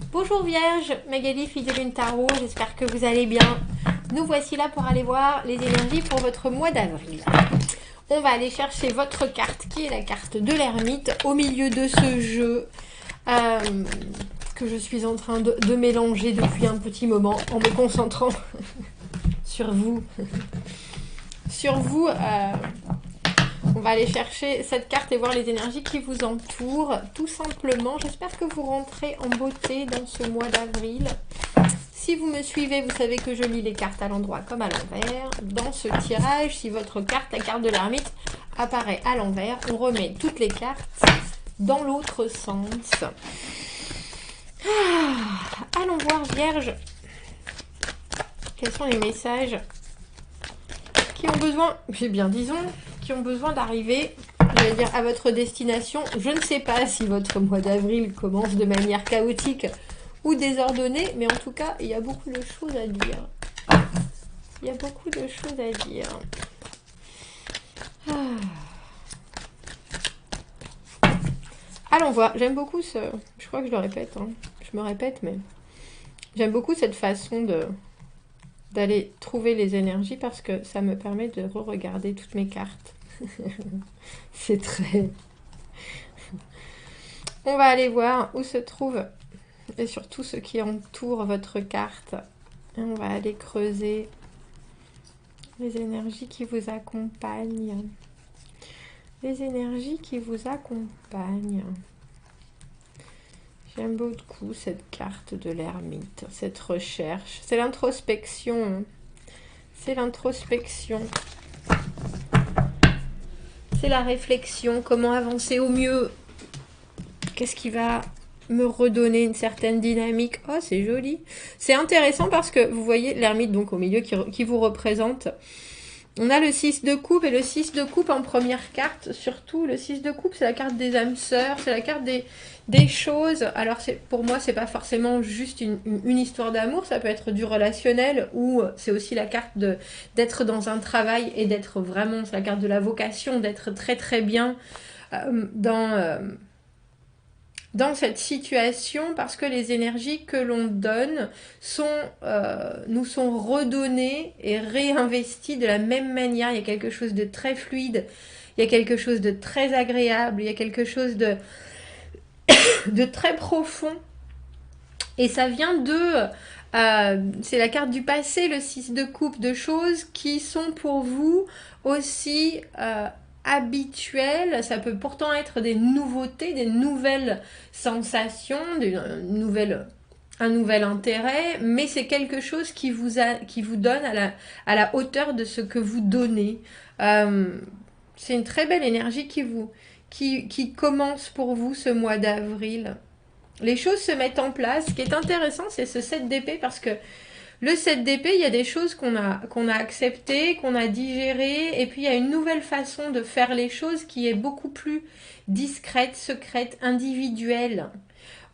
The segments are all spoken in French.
Bonjour Vierge, Magali, fille de Lune Tarot, j'espère que vous allez bien. Nous voici là pour aller voir les énergies pour votre mois d'avril. On va aller chercher votre carte qui est la carte de l'ermite au milieu de ce jeu que je suis en train de mélanger depuis un petit moment en me concentrant sur vous. On va aller chercher cette carte et voir les énergies qui vous entourent, tout simplement. J'espère que vous rentrez en beauté dans ce mois d'avril. Si vous me suivez, vous savez que je lis les cartes à l'endroit comme à l'envers. Dans ce tirage, si votre carte, la carte de l'ermite, apparaît à l'envers, on remet toutes les cartes dans l'autre sens. Allons voir, Vierge, quels sont les messages qui ont besoin, qui ont besoin d'arriver, je vais dire, à votre destination. Je ne sais pas si votre mois d'avril commence de manière chaotique ou désordonnée, mais en tout cas, il y a beaucoup de choses à dire. Il y a beaucoup de choses à dire. Allons voir, j'aime beaucoup ce... Je crois que je le répète, hein. Je me répète, mais j'aime beaucoup cette façon d'aller trouver les énergies parce que ça me permet de re-regarder toutes mes cartes. C'est très... On va aller voir où se trouve et surtout ce qui entoure votre carte. Et on va aller creuser les énergies qui vous accompagnent. Les énergies qui vous accompagnent. J'aime beaucoup cette carte de l'ermite, cette recherche. C'est l'introspection. C'est l'introspection. C'est la réflexion. Comment avancer au mieux? Qu'est-ce qui va me redonner une certaine dynamique? Oh, c'est joli. C'est intéressant parce que vous voyez l'ermite donc au milieu qui vous représente. On a le 6 de coupe et le 6 de coupe en première carte. Surtout, le 6 de coupe, c'est la carte des âmes sœurs, c'est la carte des choses. Alors, pour moi, c'est pas forcément juste une histoire d'amour, ça peut être du relationnel ou c'est aussi la carte d'être dans un travail et d'être vraiment, c'est la carte de la vocation, d'être très très bien dans cette situation parce que les énergies que l'on donne nous sont redonnées et réinvesties de la même manière. Il y a quelque chose de très fluide, il y a quelque chose de très agréable, il y a quelque chose de très profond. Et ça vient c'est la carte du passé, le 6 de coupe, de choses qui sont pour vous aussi... habituel, ça peut pourtant être des nouveautés, des nouvelles sensations, un nouvel intérêt, mais c'est quelque chose qui vous donne à la hauteur de ce que vous donnez. C'est une très belle énergie qui commence pour vous ce mois d'avril. Les choses se mettent en place. Ce qui est intéressant, c'est ce 7 d'épée parce que le 7 d'épée, il y a des choses qu'on a acceptées, qu'on a digérées, et puis il y a une nouvelle façon de faire les choses qui est beaucoup plus discrète, secrète, individuelle.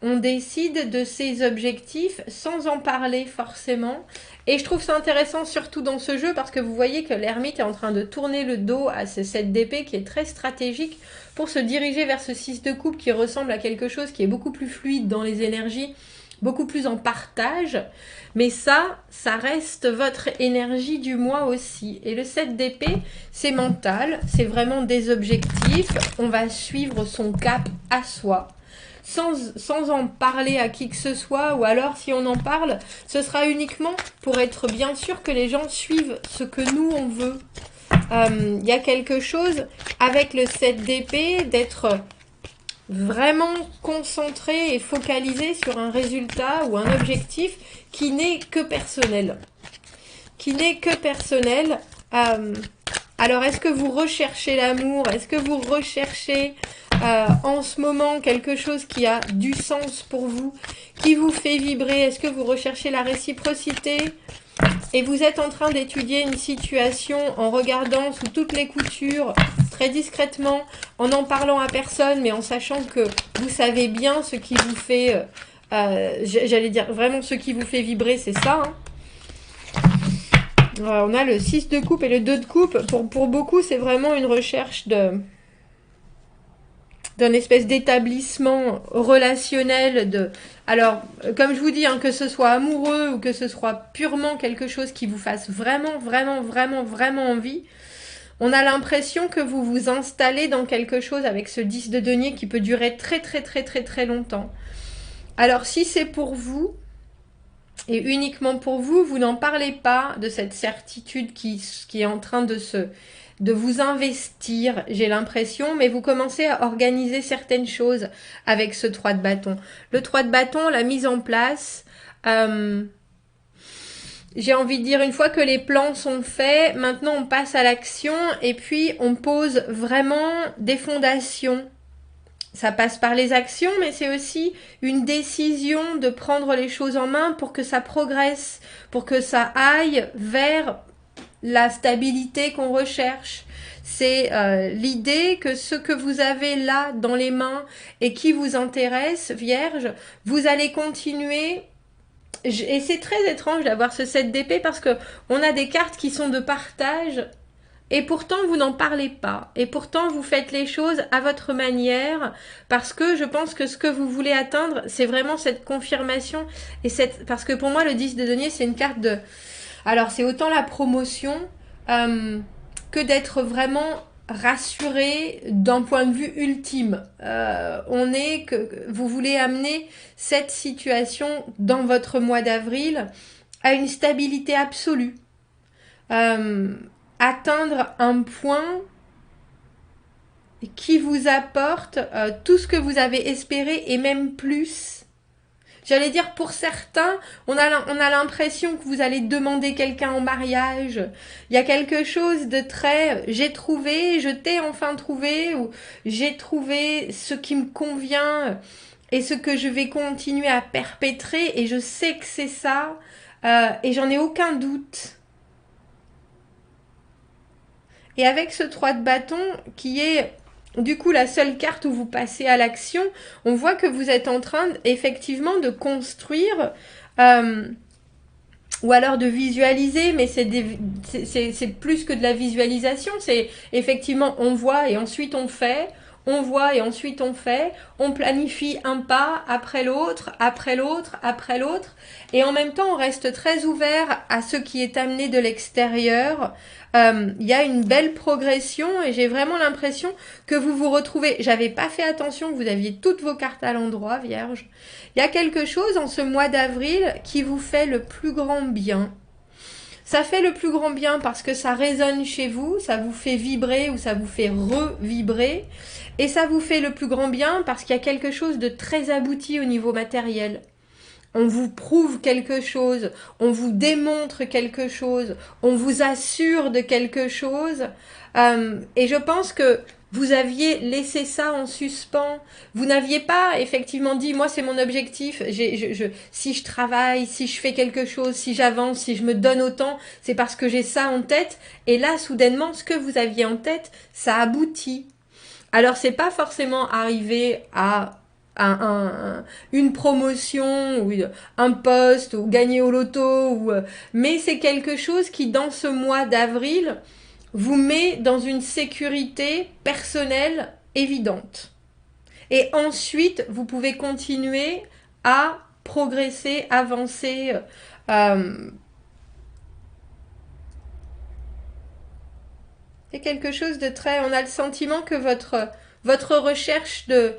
On décide de ses objectifs sans en parler forcément. Et je trouve ça intéressant surtout dans ce jeu parce que vous voyez que l'ermite est en train de tourner le dos à ce 7 d'épée qui est très stratégique pour se diriger vers ce 6 de coupe qui ressemble à quelque chose qui est beaucoup plus fluide dans les énergies, beaucoup plus en partage, mais ça reste votre énergie du mois aussi. Et le 7 d'épée, c'est mental, c'est vraiment des objectifs, on va suivre son cap à soi, sans en parler à qui que ce soit, ou alors si on en parle, ce sera uniquement pour être bien sûr que les gens suivent ce que nous on veut. Il y a quelque chose avec le 7 d'épée d'être... vraiment concentré et focalisé sur un résultat ou un objectif qui n'est que personnel. Alors, est-ce que vous recherchez l'amour? Est-ce que vous recherchez en ce moment quelque chose qui a du sens pour vous, qui vous fait vibrer? Est-ce que vous recherchez la réciprocité? Et vous êtes en train d'étudier une situation en regardant sous toutes les coutures, très discrètement, en n'en parlant à personne, mais en sachant que vous savez bien ce qui vous fait, j'allais dire vraiment ce qui vous fait vibrer, c'est ça. Hein. On a le 6 de coupe et le 2 de coupe. Pour beaucoup, c'est vraiment une recherche d'un espèce d'établissement relationnel de... Alors, comme je vous dis, hein, que ce soit amoureux ou que ce soit purement quelque chose qui vous fasse vraiment, vraiment, vraiment, vraiment envie, on a l'impression que vous vous installez dans quelque chose avec ce 10 de denier qui peut durer très, très, très, très, très longtemps. Alors, si c'est pour vous, et uniquement pour vous, vous n'en parlez pas de cette certitude qui est en train de vous investir, j'ai l'impression, mais vous commencez à organiser certaines choses avec ce 3 de bâton. Le 3 de bâton, la mise en place, j'ai envie de dire, une fois que les plans sont faits, maintenant on passe à l'action et puis on pose vraiment des fondations. Ça passe par les actions, mais c'est aussi une décision de prendre les choses en main pour que ça progresse, pour que ça aille vers la stabilité qu'on recherche. C'est l'idée que ce que vous avez là dans les mains et qui vous intéresse, Vierge, vous allez continuer. Et c'est très étrange d'avoir ce 7 d'épée parce que on a des cartes qui sont de partage et pourtant vous n'en parlez pas. Et pourtant vous faites les choses à votre manière parce que je pense que ce que vous voulez atteindre, c'est vraiment cette confirmation. Parce que pour moi, le 10 de denier, c'est une carte de... Alors c'est autant la promotion que d'être vraiment rassuré d'un point de vue ultime. Vous voulez amener cette situation dans votre mois d'avril à une stabilité absolue. Atteindre un point qui vous apporte tout ce que vous avez espéré et même plus. J'allais dire, pour certains, on a l'impression que vous allez demander quelqu'un en mariage. Il y a quelque chose de très « j'ai trouvé, je t'ai enfin trouvé » ou « j'ai trouvé ce qui me convient et ce que je vais continuer à perpétrer et je sais que c'est ça et j'en ai aucun doute ». Et avec ce 3 de bâton qui est... Du coup, la seule carte où vous passez à l'action, on voit que vous êtes en train effectivement de construire ou alors de visualiser, mais c'est plus que de la visualisation, c'est effectivement on voit et ensuite on fait, on voit et ensuite on fait, on planifie un pas après l'autre, après l'autre, après l'autre, et en même temps on reste très ouvert à ce qui est amené de l'extérieur. Il y a une belle progression et j'ai vraiment l'impression que vous vous retrouvez. J'avais pas fait attention que vous aviez toutes vos cartes à l'endroit, Vierge. Il y a quelque chose en ce mois d'avril qui vous fait le plus grand bien. Ça fait le plus grand bien parce que ça résonne chez vous, ça vous fait vibrer ou ça vous fait revibrer. Et ça vous fait le plus grand bien parce qu'il y a quelque chose de très abouti au niveau matériel. On vous prouve quelque chose, on vous démontre quelque chose, on vous assure de quelque chose. Et je pense que vous aviez laissé ça en suspens. Vous n'aviez pas effectivement dit, moi c'est mon objectif, si je travaille, si je fais quelque chose, si j'avance, si je me donne autant, c'est parce que j'ai ça en tête. Et là, soudainement, ce que vous aviez en tête, ça aboutit. Alors, c'est pas forcément arrivé à une promotion ou un poste ou gagner au loto, mais c'est quelque chose qui, dans ce mois d'avril, vous met dans une sécurité personnelle évidente. Et ensuite, vous pouvez continuer à progresser, avancer. C'est quelque chose de très... On a le sentiment que votre recherche de...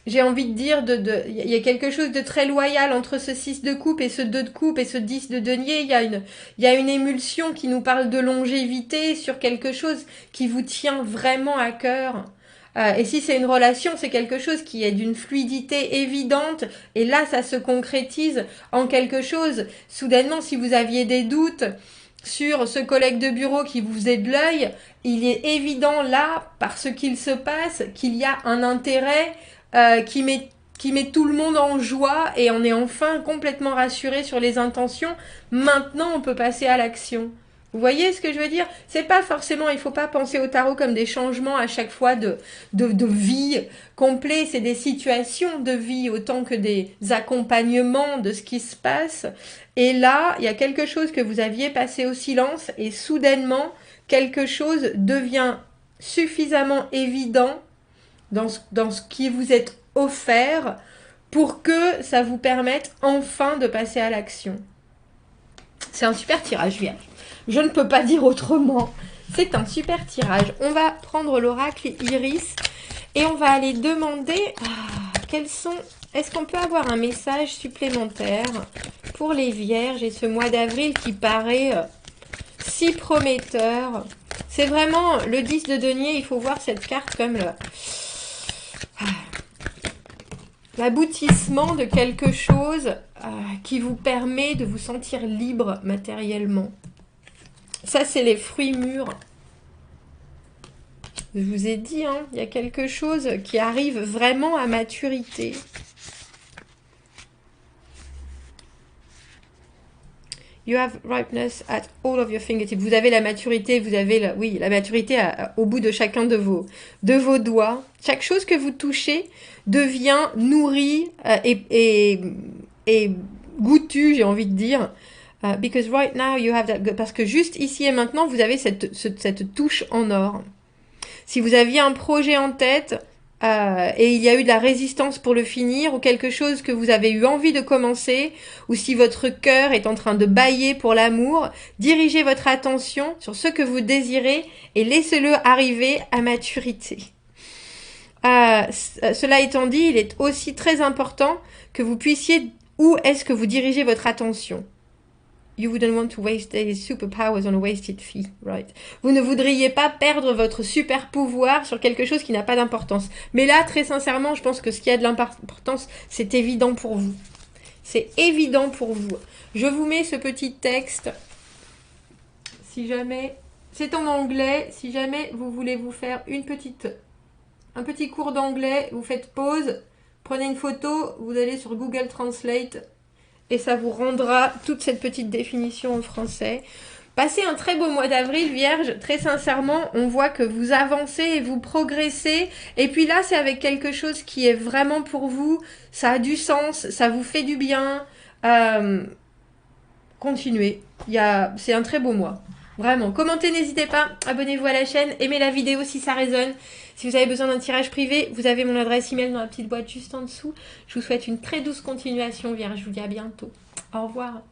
j'ai envie de dire, il y a quelque chose de très loyal entre ce 6 de coupe et ce 2 de coupe et ce 10 de denier. Il y a une émulsion qui nous parle de longévité sur quelque chose qui vous tient vraiment à cœur. Et si c'est une relation, c'est quelque chose qui est d'une fluidité évidente. Et là, ça se concrétise en quelque chose. Soudainement, si vous aviez des doutes sur ce collègue de bureau qui vous faisait de l'œil, il est évident là, par ce qu'il se passe, qu'il y a un intérêt qui met tout le monde en joie et on est enfin complètement rassuré sur les intentions. Maintenant, on peut passer à l'action. Vous voyez ce que je veux dire? C'est pas forcément, il faut pas penser au tarot comme des changements à chaque fois de vie complet. C'est des situations de vie autant que des accompagnements de ce qui se passe. Et là, il y a quelque chose que vous aviez passé au silence et soudainement, quelque chose devient suffisamment évident dans ce qui vous est offert pour que ça vous permette enfin de passer à l'action. C'est un super tirage, Vierge. Je ne peux pas dire autrement. C'est un super tirage. On va prendre l'oracle Iris et on va aller demander quels sont... Est-ce qu'on peut avoir un message supplémentaire pour les Vierges et ce mois d'avril qui paraît si prometteur? C'est vraiment le 10 de denier, il faut voir cette carte comme l'aboutissement de quelque chose qui vous permet de vous sentir libre matériellement. Ça, c'est les fruits mûrs. Je vous ai dit, hein, il y a quelque chose qui arrive vraiment à maturité. You have ripeness at all of your fingertips. Vous avez la maturité, vous avez la maturité au bout de chacun de vos doigts. Chaque chose que vous touchez devient nourrie et goûtue, j'ai envie de dire. Because right now you have that. Parce que juste ici et maintenant, vous avez cette touche en or. Si vous aviez un projet en tête et il y a eu de la résistance pour le finir, ou quelque chose que vous avez eu envie de commencer, ou si votre cœur est en train de bâiller pour l'amour, dirigez votre attention sur ce que vous désirez et laissez-le arriver à maturité. Cela étant dit, il est aussi très important que vous puissiez... Où est-ce que vous dirigez votre attention? You wouldn't want to waste these superpowers on a wasted fee, right? Vous ne voudriez pas perdre votre super pouvoir sur quelque chose qui n'a pas d'importance. Mais là, très sincèrement, je pense que ce qui a de l'importance, c'est évident pour vous. C'est évident pour vous. Je vous mets ce petit texte. Si jamais... C'est en anglais. Si jamais vous voulez vous faire un petit cours d'anglais, vous faites pause, prenez une photo, vous allez sur Google Translate... Et ça vous rendra toute cette petite définition en français. Passez un très beau mois d'avril, Vierge. Très sincèrement, on voit que vous avancez et vous progressez. Et puis là, c'est avec quelque chose qui est vraiment pour vous. Ça a du sens, ça vous fait du bien. Continuez. C'est un très beau mois. Vraiment. Commentez, n'hésitez pas. Abonnez-vous à la chaîne. Aimez la vidéo si ça résonne. Si vous avez besoin d'un tirage privé, vous avez mon adresse email dans la petite boîte juste en dessous. Je vous souhaite une très douce continuation, Vierge. Je vous dis à bientôt. Au revoir.